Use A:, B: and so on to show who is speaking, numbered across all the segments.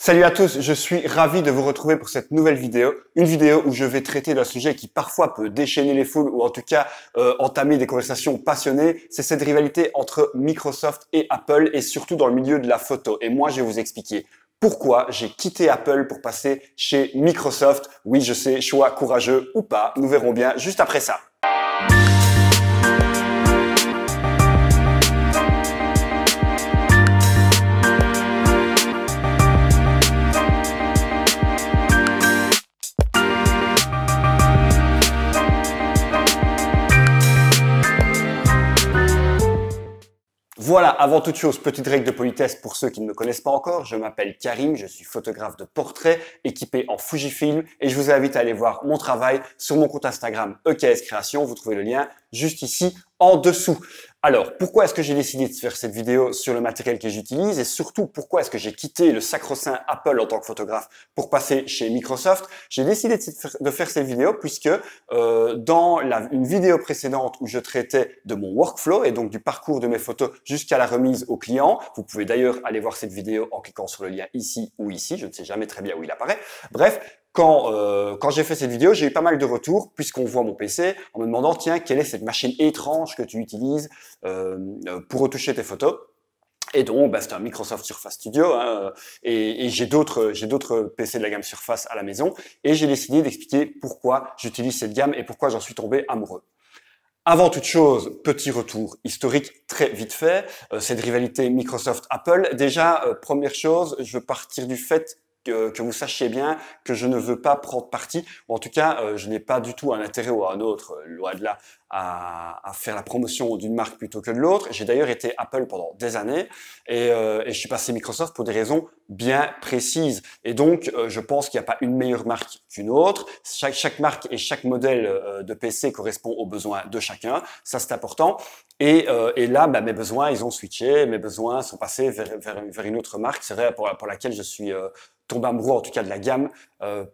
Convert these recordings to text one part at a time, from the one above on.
A: Salut à tous, je suis ravi de vous retrouver pour cette nouvelle vidéo. Une vidéo où je vais traiter d'un sujet qui parfois peut déchaîner les foules ou en tout cas entamer des conversations passionnées. C'est cette rivalité entre Microsoft et Apple et surtout dans le milieu de la photo. Et moi, je vais vous expliquer pourquoi j'ai quitté Apple pour passer chez Microsoft. Oui, je sais, choix courageux ou pas, nous verrons bien juste après ça. Voilà, avant toute chose, petite règle de politesse pour ceux qui ne me connaissent pas encore, je m'appelle Karim, je suis photographe de portrait équipé en Fujifilm et je vous invite à aller voir mon travail sur mon compte Instagram EKS Création, vous trouvez le lien juste ici en dessous. Alors, pourquoi est-ce que j'ai décidé de faire cette vidéo sur le matériel que j'utilise et surtout pourquoi est-ce que j'ai quitté le sacro-saint Apple en tant que photographe pour passer chez Microsoft? J'ai décidé de faire cette vidéo puisque dans une vidéo précédente où je traitais de mon workflow et donc du parcours de mes photos jusqu'à la remise au client, vous pouvez d'ailleurs aller voir cette vidéo en cliquant sur le lien ici ou ici, je ne sais jamais très bien où il apparaît. Bref, quand j'ai fait cette vidéo, j'ai eu pas mal de retours puisqu'on voit mon PC en me demandant tiens, quelle est cette machine étrange que tu utilises pour retoucher tes photos. Et donc, c'est un Microsoft Surface Studio hein, et j'ai d'autres PC de la gamme Surface à la maison et j'ai décidé d'expliquer pourquoi j'utilise cette gamme et pourquoi j'en suis tombé amoureux. Avant toute chose, petit retour historique très vite fait, cette rivalité Microsoft-Apple. Déjà, première chose, je veux partir du fait que vous sachiez bien que je ne veux pas prendre parti, ou en tout cas, je n'ai pas du tout un intérêt ou un autre, loin de là, à faire la promotion d'une marque plutôt que de l'autre. J'ai d'ailleurs été Apple pendant des années et je suis passé Microsoft pour des raisons bien précises. Et donc, je pense qu'il n'y a pas une meilleure marque qu'une autre. Chaque marque et chaque modèle de PC correspond aux besoins de chacun. Ça, c'est important. Et là, mes besoins, ils ont switché. Mes besoins sont passés vers une autre marque. C'est vrai pour laquelle je suis tombé amoureux, en tout cas de la gamme,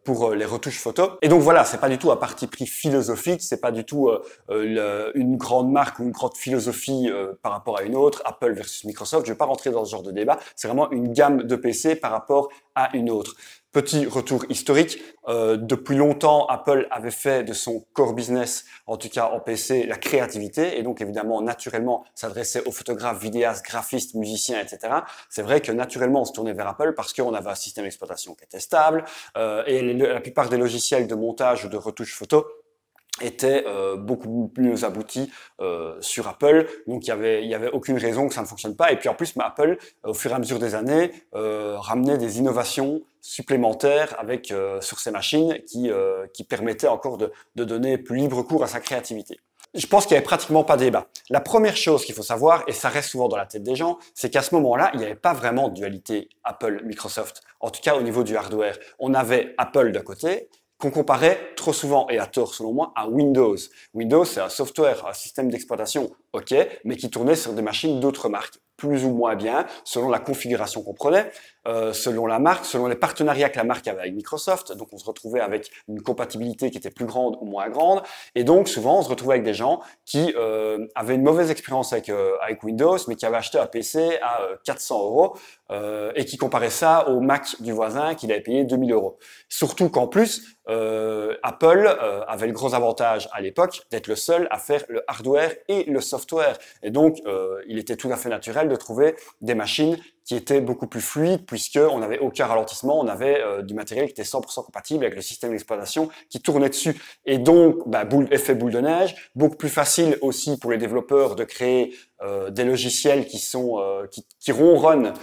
A: pour les retouches photos. Et donc voilà, c'est pas du tout un parti pris philosophique, c'est pas du tout une grande marque ou une grande philosophie par rapport à une autre, Apple versus Microsoft. Je vais pas rentrer dans ce genre de débat. C'est vraiment une gamme de PC par rapport à une autre. Petit retour historique, depuis longtemps, Apple avait fait de son core business, en tout cas en PC, la créativité et donc évidemment, naturellement, s'adressait aux photographes, vidéastes, graphistes, musiciens, etc. C'est vrai que naturellement, on se tournait vers Apple parce qu'on avait un système d'exploitation qui était stable et la plupart des logiciels de montage ou de retouche photo était beaucoup plus abouti sur Apple, donc il y avait aucune raison que ça ne fonctionne pas. Et puis en plus, Apple, au fur et à mesure des années, ramenait des innovations supplémentaires avec sur ces machines qui permettaient encore de donner plus libre cours à sa créativité. Je pense qu'il n'y avait pratiquement pas de débat. La première chose qu'il faut savoir, et ça reste souvent dans la tête des gens, c'est qu'à ce moment-là, il n'y avait pas vraiment de dualité Apple-Microsoft. En tout cas, au niveau du hardware. On avait Apple d'un côté, qu'on comparait trop souvent, et à tort selon moi, à Windows. Windows, c'est un software, un système d'exploitation, ok, mais qui tournait sur des machines d'autres marques, plus ou moins bien, selon la configuration qu'on prenait, selon la marque, selon les partenariats que la marque avait avec Microsoft. Donc on se retrouvait avec une compatibilité qui était plus grande ou moins grande, et donc souvent on se retrouvait avec des gens qui avaient une mauvaise expérience avec Windows, mais qui avaient acheté un PC à 400 € et qui comparaient ça au Mac du voisin qu'il avait payé 2000 €. Surtout qu'en plus, Apple avait le gros avantage à l'époque d'être le seul à faire le hardware et le software. Et donc, il était tout à fait naturel de trouver des machines qui étaient beaucoup plus fluides puisqu'on n'avait aucun ralentissement, on avait du matériel qui était 100% compatible avec le système d'exploitation qui tournait dessus. Et donc, effet boule de neige, beaucoup plus facile aussi pour les développeurs de créer des logiciels qui ronronnent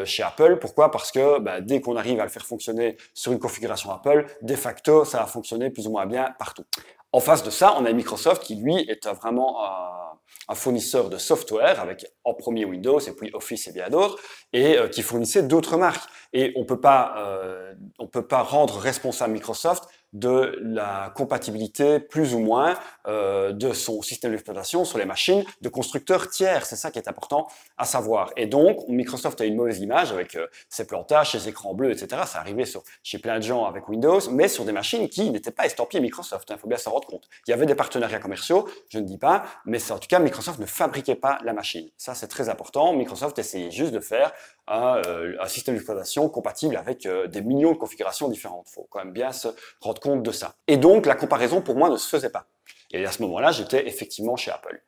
A: chez Apple. Pourquoi? Parce que dès qu'on arrive à le faire fonctionner sur une configuration Apple, de facto, ça va fonctionner plus ou moins bien partout. En face de ça, on a Microsoft qui, lui, est vraiment un fournisseur de software avec en premier Windows et puis Office et bien d'autres, et qui fournissait d'autres marques. Et on peut pas rendre responsable Microsoft de la compatibilité plus ou moins de son système d'exploitation sur les machines de constructeurs tiers. C'est ça qui est important à savoir. Et donc, Microsoft a une mauvaise image avec ses plantages, ses écrans bleus, etc. Ça arrivait chez plein de gens avec Windows, mais sur des machines qui n'étaient pas estampillées Microsoft. Il faut bien s'en rendre compte. Il y avait des partenariats commerciaux, je ne dis pas, mais en tout cas, Microsoft ne fabriquait pas la machine. Ça, c'est très important. Microsoft essayait juste de faire un système d'exploitation compatible avec des millions de configurations différentes. Il faut quand même bien se rendre compte de ça. Et donc, la comparaison, pour moi, ne se faisait pas. Et à ce moment-là, j'étais effectivement chez Apple.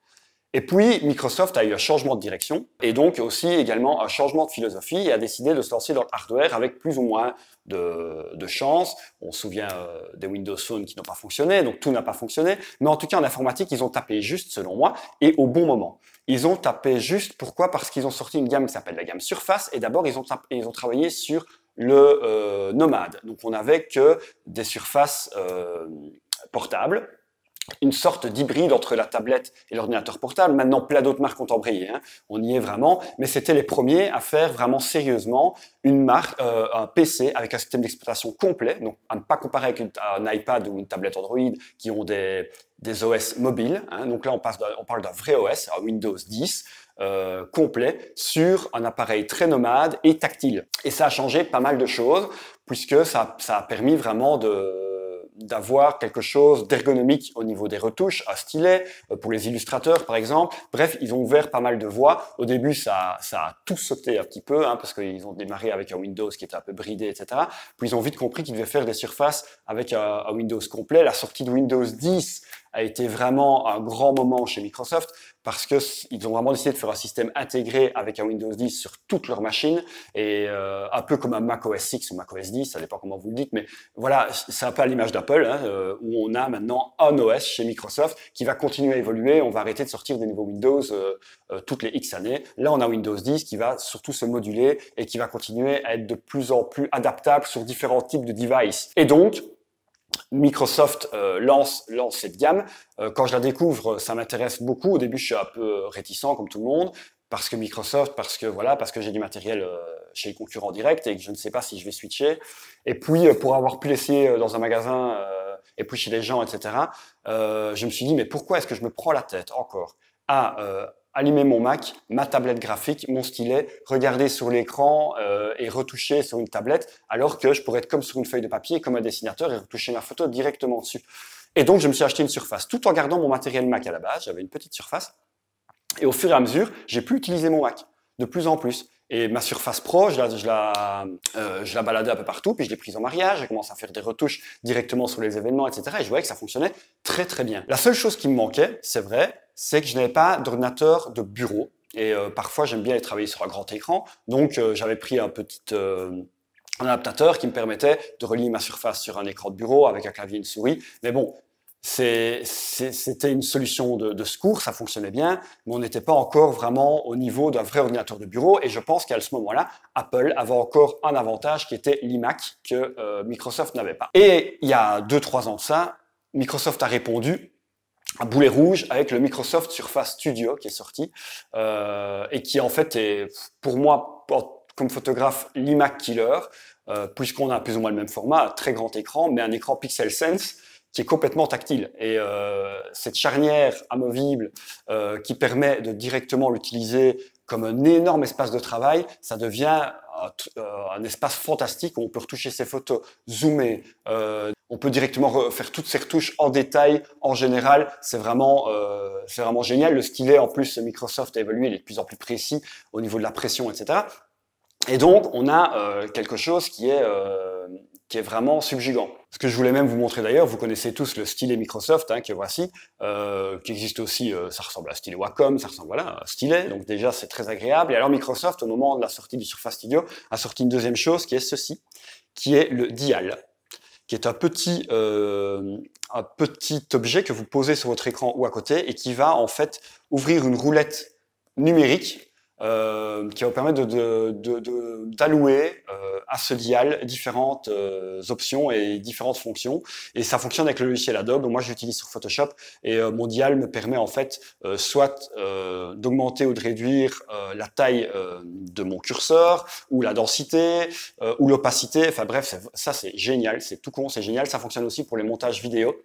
A: Et puis, Microsoft a eu un changement de direction et donc aussi également un changement de philosophie et a décidé de se lancer dans le hardware avec plus ou moins de chance. On se souvient des Windows Phone qui n'ont pas fonctionné, donc tout n'a pas fonctionné. Mais en tout cas, en informatique, ils ont tapé juste, selon moi, et au bon moment. Ils ont tapé juste, pourquoi? Parce qu'ils ont sorti une gamme qui s'appelle la gamme Surface et d'abord, ils ont travaillé sur le Nomad. Donc, on n'avait que des surfaces portables, une sorte d'hybride entre la tablette et l'ordinateur portable. Maintenant, plein d'autres marques ont embrayé, hein. On y est vraiment, mais c'était les premiers à faire vraiment sérieusement une marque, un PC avec un système d'exploitation complet, donc à ne pas comparer avec un iPad ou une tablette Android qui ont des OS mobiles, hein. Donc là, on parle d'un vrai OS, un Windows 10, complet sur un appareil très nomade et tactile. Et ça a changé pas mal de choses, puisque ça a permis vraiment d'avoir quelque chose d'ergonomique au niveau des retouches, un stylet, pour les illustrateurs par exemple. Bref, ils ont ouvert pas mal de voies. Au début, ça a tout sauté un petit peu, hein, parce qu'ils ont démarré avec un Windows qui était un peu bridé, etc. Puis ils ont vite compris qu'ils devaient faire des surfaces avec un Windows complet. La sortie de Windows 10 a été vraiment un grand moment chez Microsoft parce que ils ont vraiment décidé de faire un système intégré avec un Windows 10 sur toutes leurs machines et un peu comme un Mac OS X ou Mac OS 10, ça dépend comment vous le dites, mais voilà, c'est un peu à l'image d'Apple, hein, où on a maintenant un OS chez Microsoft qui va continuer à évoluer. On va arrêter de sortir des nouveaux Windows toutes les X années. Là, on a Windows 10 qui va surtout se moduler et qui va continuer à être de plus en plus adaptable sur différents types de devices. Et donc, Microsoft lance cette gamme. Quand je la découvre, ça m'intéresse beaucoup. Au début, je suis un peu réticent, comme tout le monde, parce que Microsoft, parce que j'ai du matériel chez les concurrents directs et que je ne sais pas si je vais switcher. Et puis, pour avoir pu l'essayer dans un magasin et puis chez les gens, etc., je me suis dit, mais pourquoi est-ce que je me prends la tête encore à allumer mon Mac, ma tablette graphique, mon stylet, regarder sur l'écran et retoucher sur une tablette, alors que je pourrais être comme sur une feuille de papier, comme un dessinateur, et retoucher ma photo directement dessus. Et donc, je me suis acheté une Surface, tout en gardant mon matériel Mac à la base. J'avais une petite Surface. Et au fur et à mesure, j'ai pu utiliser mon Mac, de plus en plus. Et ma Surface Pro, je la baladais un peu partout, puis je l'ai prise en mariage, j'ai commencé à faire des retouches directement sur les événements, etc. Et je voyais que ça fonctionnait très très bien. La seule chose qui me manquait, c'est vrai, c'est que je n'avais pas d'ordinateur de bureau. Et parfois, j'aime bien aller travailler sur un grand écran. Donc, j'avais pris un adaptateur qui me permettait de relier ma Surface sur un écran de bureau avec un clavier et une souris. Mais bon, c'était une solution de secours, ça fonctionnait bien, mais on n'était pas encore vraiment au niveau d'un vrai ordinateur de bureau. Et je pense qu'à ce moment-là, Apple avait encore un avantage qui était l'iMac que Microsoft n'avait pas. Et il y a 2-3 ans de ça, Microsoft a répondu à boulet rouge avec le Microsoft Surface Studio qui est sorti et qui en fait est pour moi comme photographe l'iMac killer puisqu'on a plus ou moins le même format, un très grand écran, mais un écran Pixel Sense qui est complètement tactile. Et cette charnière amovible qui permet de directement l'utiliser comme un énorme espace de travail, ça devient un espace fantastique où on peut retoucher ses photos, zoomer, on peut directement faire toutes ces retouches en détail, en général, c'est vraiment génial. Le stylet, en plus, Microsoft a évolué, il est de plus en plus précis au niveau de la pression, etc. Et donc, on a quelque chose qui est vraiment subjugant. Ce que je voulais même vous montrer d'ailleurs, vous connaissez tous le stylet Microsoft, hein, que voici, qui existe aussi, ça ressemble à un stylet Wacom, ça ressemble à un stylet, donc déjà c'est très agréable. Et alors Microsoft, au moment de la sortie du Surface Studio, a sorti une deuxième chose qui est ceci, qui est le Dial, qui est un petit objet que vous posez sur votre écran ou à côté et qui va en fait ouvrir une roulette numérique qui va vous permettre d'allouer à ce dial différentes options et différentes fonctions. Et ça fonctionne avec le logiciel Adobe. Moi, j'utilise sur Photoshop et mon dial me permet en fait soit d'augmenter ou de réduire la taille de mon curseur ou la densité ou l'opacité. Enfin bref, ça c'est génial, c'est tout con, c'est génial. Ça fonctionne aussi pour les montages vidéo.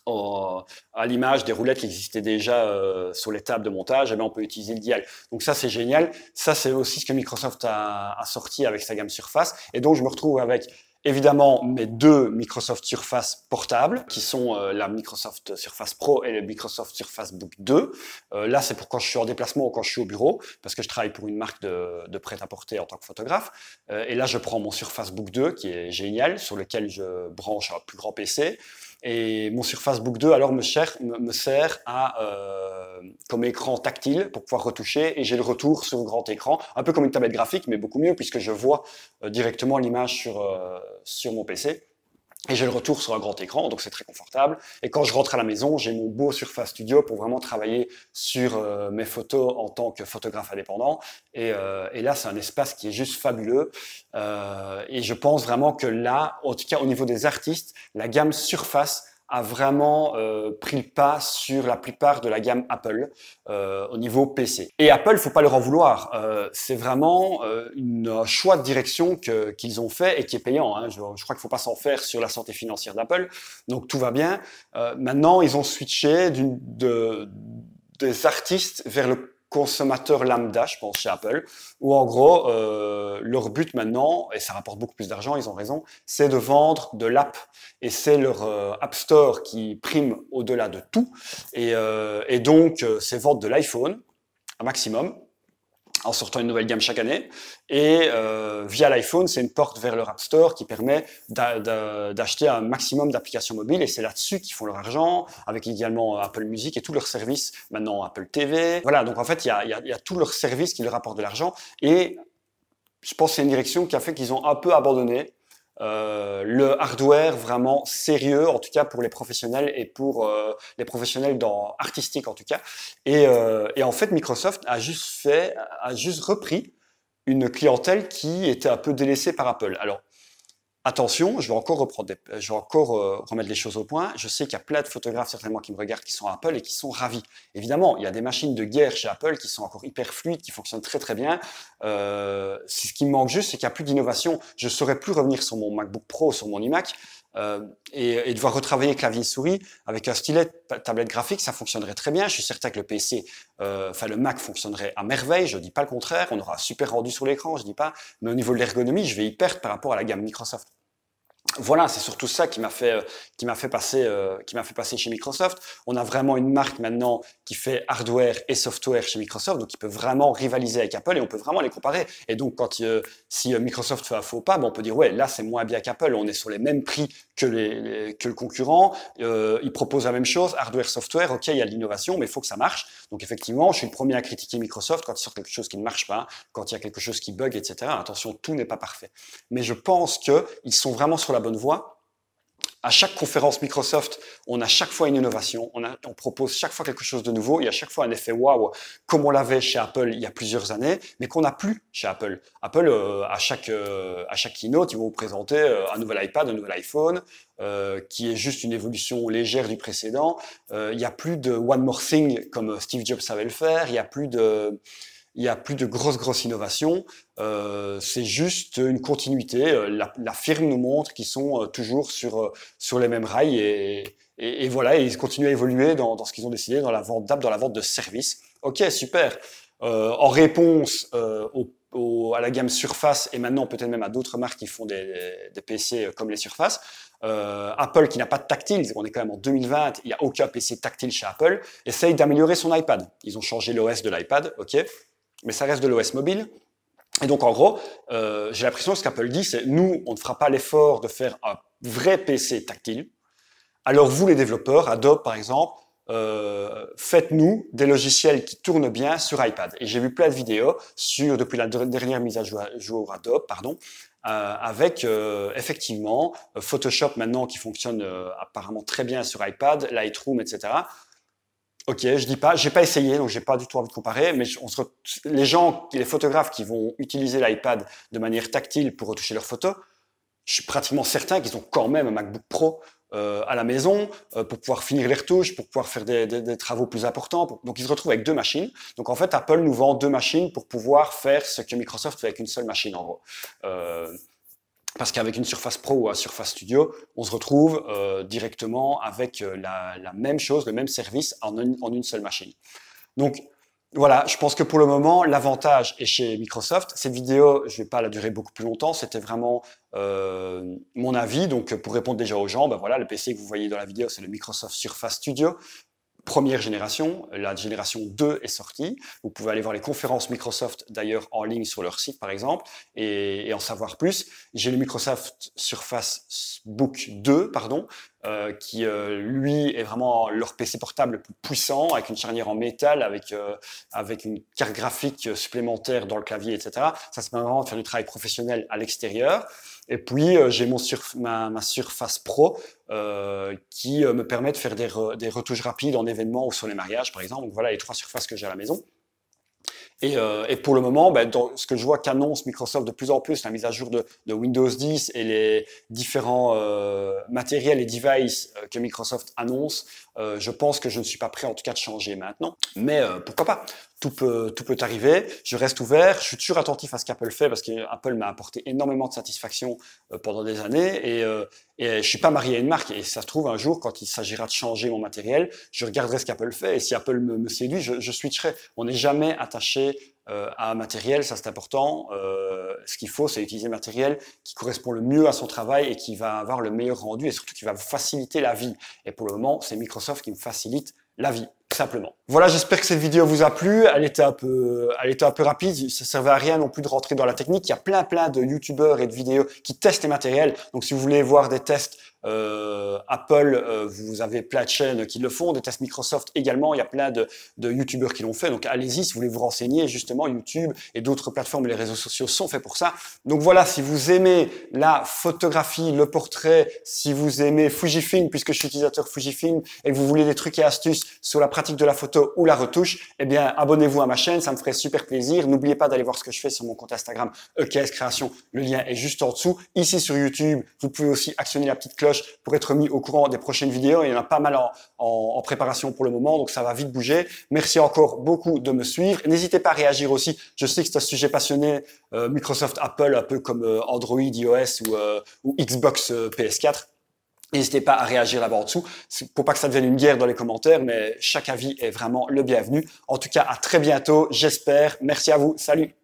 A: À l'image des roulettes qui existaient déjà sur les tables de montage, eh bien, on peut utiliser le dial. Donc ça, c'est génial. Ça, c'est aussi ce que Microsoft a sorti avec sa gamme Surface. Et donc, je me retrouve avec, évidemment, mes deux Microsoft Surface portables, qui sont la Microsoft Surface Pro et le Microsoft Surface Book 2. Là, c'est pour quand je suis en déplacement ou quand je suis au bureau, parce que je travaille pour une marque de prêt-à-porter en tant que photographe. Et là, je prends mon Surface Book 2, qui est génial, sur lequel je branche un plus grand PC. Et mon Surface Book 2 alors me sert comme écran tactile pour pouvoir retoucher et j'ai le retour sur le grand écran, un peu comme une tablette graphique mais beaucoup mieux puisque je vois directement l'image sur mon PC. Et j'ai le retour sur un grand écran, donc c'est très confortable. Et quand je rentre à la maison, j'ai mon beau Surface Studio pour vraiment travailler sur mes photos en tant que photographe indépendant. Et là, c'est un espace qui est juste fabuleux. Et je pense vraiment que là, en tout cas au niveau des artistes, la gamme Surface a vraiment pris le pas sur la plupart de la gamme Apple au niveau PC. Et Apple, faut pas leur en vouloir. C'est vraiment un choix de direction qu'ils ont fait et qui est payant. Hein. Je crois qu'il faut pas s'en faire sur la santé financière d'Apple. Donc tout va bien. Maintenant, ils ont switché des artistes vers le consommateur lambda, je pense, chez Apple, où en gros, leur but maintenant, et ça rapporte beaucoup plus d'argent, ils ont raison, c'est de vendre de l'app. Et c'est leur App Store qui prime au-delà de tout. Et donc, c'est vendre de l'iPhone, un maximum, en sortant une nouvelle gamme chaque année. Et via l'iPhone, c'est une porte vers leur App Store qui permet d'acheter un maximum d'applications mobiles. Et c'est là-dessus qu'ils font leur argent, avec également Apple Music et tous leurs services, maintenant Apple TV. Voilà, donc en fait, il y a tous leurs services qui leur apportent de l'argent. Et je pense que c'est une direction qui a fait qu'ils ont un peu abandonné le hardware vraiment sérieux, en tout cas pour les professionnels et pour les professionnels artistiques en tout cas. Et en fait, Microsoft a juste repris une clientèle qui était un peu délaissée par Apple. Alors, attention, je vais encore remettre les choses au point. Je sais qu'il y a plein de photographes certainement qui me regardent qui sont à Apple et qui sont ravis. Évidemment, il y a des machines de guerre chez Apple qui sont encore hyper fluides, qui fonctionnent très très bien. Ce qui me manque juste, c'est qu'il n'y a plus d'innovation. Je ne saurais plus revenir sur mon MacBook Pro, sur mon iMac, et devoir retravailler clavier souris avec un stylet tablette graphique, ça fonctionnerait très bien. Je suis certain que le PC, le Mac fonctionnerait à merveille. Je dis pas le contraire. On aura un super rendu sur l'écran, je dis pas. Mais au niveau de l'ergonomie, je vais y perdre par rapport à la gamme Microsoft. Voilà, c'est surtout ça qui m'a fait passer chez Microsoft. On a vraiment une marque maintenant qui fait hardware et software chez Microsoft, donc qui peut vraiment rivaliser avec Apple et on peut vraiment les comparer. Et donc si Microsoft fait un faux pas, on peut dire ouais, là c'est moins bien qu'Apple, on est sur les mêmes prix que le concurrent. Ils proposent la même chose, hardware, software. Ok, il y a de l'innovation, mais il faut que ça marche. Donc effectivement, je suis le premier à critiquer Microsoft quand il sort quelque chose qui ne marche pas, quand il y a quelque chose qui bug, etc. Attention, tout n'est pas parfait. Mais je pense qu'ils sont vraiment sur la bonne voie. À chaque conférence Microsoft, on a chaque fois une innovation, on propose chaque fois quelque chose de nouveau, il y a chaque fois un effet waouh, comme on l'avait chez Apple il y a plusieurs années, mais qu'on n'a plus chez Apple. Apple, à chaque keynote, ils vont vous présenter un nouvel iPad, un nouvel iPhone, qui est juste une évolution légère du précédent. Il n'y a plus de one more thing comme Steve Jobs savait le faire, il n'y a plus de grosses innovations, c'est juste une continuité. La firme nous montre qu'ils sont toujours sur les mêmes rails et voilà, et ils continuent à évoluer dans ce qu'ils ont décidé, dans la vente d'app, dans la vente de services. Ok, super. En réponse à la gamme Surface et maintenant peut-être même à d'autres marques qui font des PC comme les Surface, Apple qui n'a pas de tactile, on est quand même en 2020, il n'y a aucun PC tactile chez Apple, essaye d'améliorer son iPad. Ils ont changé l'OS de l'iPad, ok, mais ça reste de l'OS mobile. Et donc, en gros, j'ai l'impression que ce qu'Apple dit, c'est nous, on ne fera pas l'effort de faire un vrai PC tactile. Alors, vous, les développeurs, Adobe, par exemple, faites-nous des logiciels qui tournent bien sur iPad. Et j'ai vu plein de vidéos depuis la dernière mise à jour Adobe, avec effectivement Photoshop maintenant qui fonctionne apparemment très bien sur iPad, Lightroom, etc. Ok, je dis pas, j'ai pas essayé, donc j'ai pas du tout envie de comparer, mais les photographes qui vont utiliser l'iPad de manière tactile pour retoucher leurs photos, je suis pratiquement certain qu'ils ont quand même un MacBook Pro à la maison pour pouvoir finir les retouches, pour pouvoir faire des travaux plus importants. Donc ils se retrouvent avec deux machines. Donc en fait, Apple nous vend deux machines pour pouvoir faire ce que Microsoft fait avec une seule machine en gros. Parce qu'avec une Surface Pro ou un Surface Studio, on se retrouve directement avec la même chose, le même service en une seule machine. Donc voilà, je pense que pour le moment, l'avantage est chez Microsoft. Cette vidéo, je vais pas la durer beaucoup plus longtemps, c'était vraiment mon avis. Donc pour répondre déjà aux gens, ben voilà, le PC que vous voyez dans la vidéo, c'est le Microsoft Surface Studio. Première génération, la génération 2 est sortie. Vous pouvez aller voir les conférences Microsoft d'ailleurs en ligne sur leur site par exemple et en savoir plus. J'ai le Microsoft Surface Book 2, pardon, qui lui est vraiment leur PC portable le plus puissant avec une charnière en métal, avec une carte graphique supplémentaire dans le clavier, etc. Ça se permet vraiment de faire du travail professionnel à l'extérieur. Et puis j'ai ma Surface Pro qui me permet de faire des retouches rapides en événements ou sur les mariages par exemple. Donc voilà les trois surfaces que j'ai à la maison. Et pour le moment, ben, dans ce que je vois qu'annonce Microsoft de plus en plus, la mise à jour de Windows 10 et les différents matériels et devices que Microsoft annonce, je pense que je ne suis pas prêt en tout cas de changer maintenant. Mais pourquoi pas? Tout peut arriver. Je reste ouvert. Je suis toujours attentif à ce qu'Apple fait parce qu'Apple m'a apporté énormément de satisfaction pendant des années et je suis pas marié à une marque. Et ça se trouve un jour, quand il s'agira de changer mon matériel, je regarderai ce qu'Apple fait et si Apple me séduit, je switcherai. On n'est jamais attaché à un matériel, ça c'est important. Ce qu'il faut, c'est utiliser un matériel qui correspond le mieux à son travail et qui va avoir le meilleur rendu et surtout qui va vous faciliter la vie. Et pour le moment, c'est Microsoft qui me facilite la vie, simplement. Voilà, j'espère que cette vidéo vous a plu. Elle était un peu rapide. Ça servait à rien non plus de rentrer dans la technique. Il y a plein de youtubeurs et de vidéos qui testent les matériels. Donc, si vous voulez voir des tests Apple, vous avez plein de chaînes qui le font, des tests Microsoft également. Il y a plein de youtubeurs qui l'ont fait. Donc, allez-y si vous voulez vous renseigner. Justement, YouTube et d'autres plateformes et les réseaux sociaux sont faits pour ça. Donc voilà, si vous aimez la photographie, le portrait, si vous aimez Fujifilm, puisque je suis utilisateur Fujifilm et que vous voulez des trucs et astuces sur la pratique de la photo ou la retouche, eh bien, abonnez-vous à ma chaîne, ça me ferait super plaisir. N'oubliez pas d'aller voir ce que je fais sur mon compte Instagram EKS Création. Le lien est juste en dessous. Ici sur YouTube, vous pouvez aussi actionner la petite cloche pour être mis au courant des prochaines vidéos. Il y en a pas mal en préparation pour le moment, donc ça va vite bouger. Merci encore beaucoup de me suivre. N'hésitez pas à réagir aussi. Je sais que c'est un sujet passionné, Microsoft, Apple, un peu comme Android, iOS ou Xbox PS4. N'hésitez pas à réagir là-bas en dessous, pour pas que ça devienne une guerre dans les commentaires, mais chaque avis est vraiment le bienvenu. En tout cas, à très bientôt, j'espère. Merci à vous. Salut!